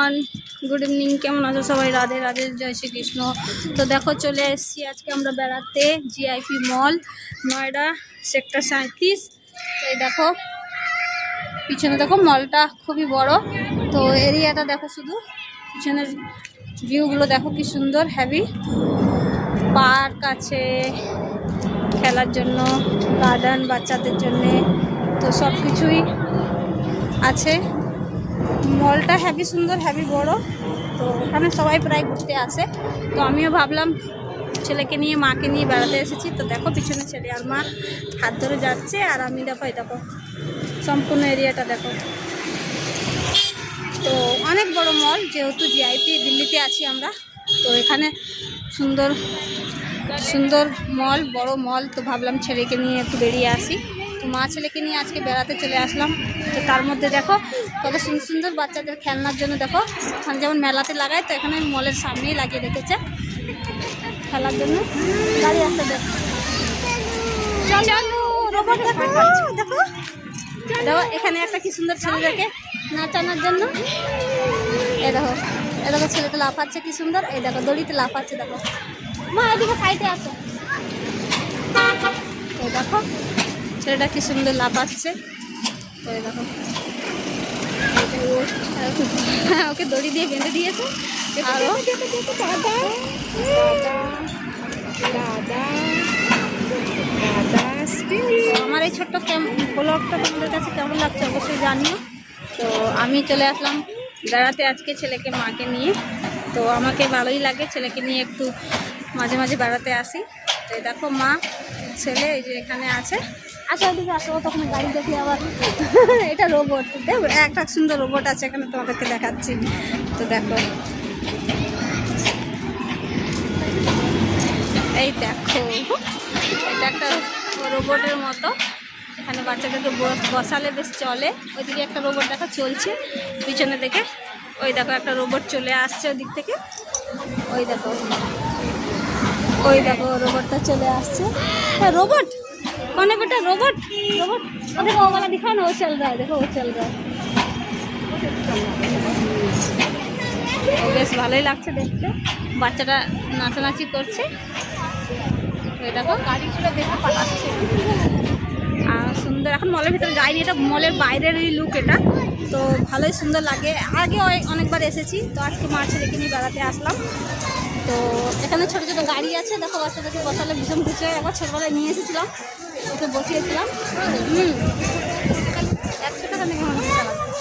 Everyone, good evening. কেমন আছো সবাই? রাধে রাধে, জয় শ্রীকৃষ্ণ। তো দেখো চলে এসেছি আজকে আমরা বেড়াতে জিআইপি মল, নয়ডা, সেক্টর 37। তো এই দেখো পিছনে দেখো, মলটা খুবই বড়। তো এরিয়াটা দেখো, শুধু পিছনের ভিউগুলো দেখো কি সুন্দর, হ্যাভি। পার্ক আছে খেলার জন্য, গার্ডেন বাচ্চাদের জন্যে, তো সব কিছুই আছে। মলটা হ্যাভি সুন্দর, হ্যাভি বড়। তো ওখানে সবাই প্রায় ঘুরতে আসে। তো আমিও ভাবলাম ছেলেকে নিয়ে, মাকে নিয়ে বেড়াতে এসেছি। তো দেখো পিছনে ছেলে আর মা হাত ধরে যাচ্ছে, আর আমি দেখো এই দেখো সম্পূর্ণ এরিয়াটা দেখো। তো অনেক বড় মল, যেহেতু জিআইপি দিল্লিতে আছি আমরা। তো এখানে সুন্দর সুন্দর মল, বড় মল। তো ভাবলাম ছেলেকে নিয়ে একটু বেরিয়ে আসি। তো মা ছেলেকে নিয়ে আজকে বেড়াতে চলে আসলাম। তো তার মধ্যে দেখো কত সুন্দর সুন্দর বাচ্চাদের খেলনার জন্য। দেখো ওখানে যেমন মেলাতে লাগায়, তো এখানে মলের সামনেই লাগিয়ে রেখেছে খেলার জন্য। গাড়ি আসতে দেখো, রোবট দেখো দেখো দেখো। এখানে একটা কি সুন্দর ছেলেদেরকে নাচানোর জন্য। এই দেখো, এই দেখো ছেলেটা লাফাচ্ছে কি সুন্দর। এই দেখো দড়িতে লাফাচ্ছে, দেখো মা এদিকে সাইডে আসো। এই দেখো ছেলেটা কি সুন্দর লাফাচ্ছে। ওই দেখো ওকে দড়ি দিয়ে বেঁধে দিয়েছে। আরো আমার এই ছোট্ট ব্লগটা তোমাদের কাছে কেমন লাগছে অবশ্যই জানিও। তো আমি চলে আসলাম বেড়াতে আজকে ছেলেকে মাকে নিয়ে। তো আমাকে ভালোই লাগে ছেলেকে নিয়ে একটু মাঝে মাঝে বেড়াতে আসি। তো এই দেখো মা ছেলে এই যে এখানে আছে। আসো ওদিকে আসো, তখন গাড়ি দেখি আবার। এটা রোবট, দেখো একটা সুন্দর রোবট আছে এখানে, তোমাদেরকে দেখাচ্ছি। তো দেখো এই দেখো, এটা একটা রোবটের মতো। এখানে বাচ্চাদেরকে বসালে বেশ চলে। ওইদিকে একটা রোবট দেখা চলছে পিছনে দেখে। ওই দেখো একটা রোবট চলে আসছে ওদিক থেকে। ওই দেখো, ওই দেখো রোবটটা চলে আসছে। হ্যাঁ रोबोट कौन है बेटा? रोबोट रोबोट देखो, वो वाला दिखाओ ना, वो चल रहा है, देखो वो चल रहा है। বেশ ভালোই লাগছে দেখতে, বাচ্চাটা নাচানাচি করছে। দেখো গাড়ি চলে দেখে পাঠাচ্ছে। আর সুন্দর, এখন মলের ভিতরে যাইনি, এটা মলের বাইরেরই লুক এটা। তো ভালোই সুন্দর লাগে। আগে অনেকবার এসেছি, তো আজকে মা ছেলেকে নিয়ে বেড়াতে আসলাম। তো এখানে ছোটো ছোটো গাড়ি আছে, দেখো বাচ্চাদেরকে বসালে ভীষণ খুশি হয়। একবার ছোটোবেলায় নিয়ে এসেছিলাম, ওকে বসিয়েছিলাম। 100 টাকা দেখে মানুষ চালাচ্ছে।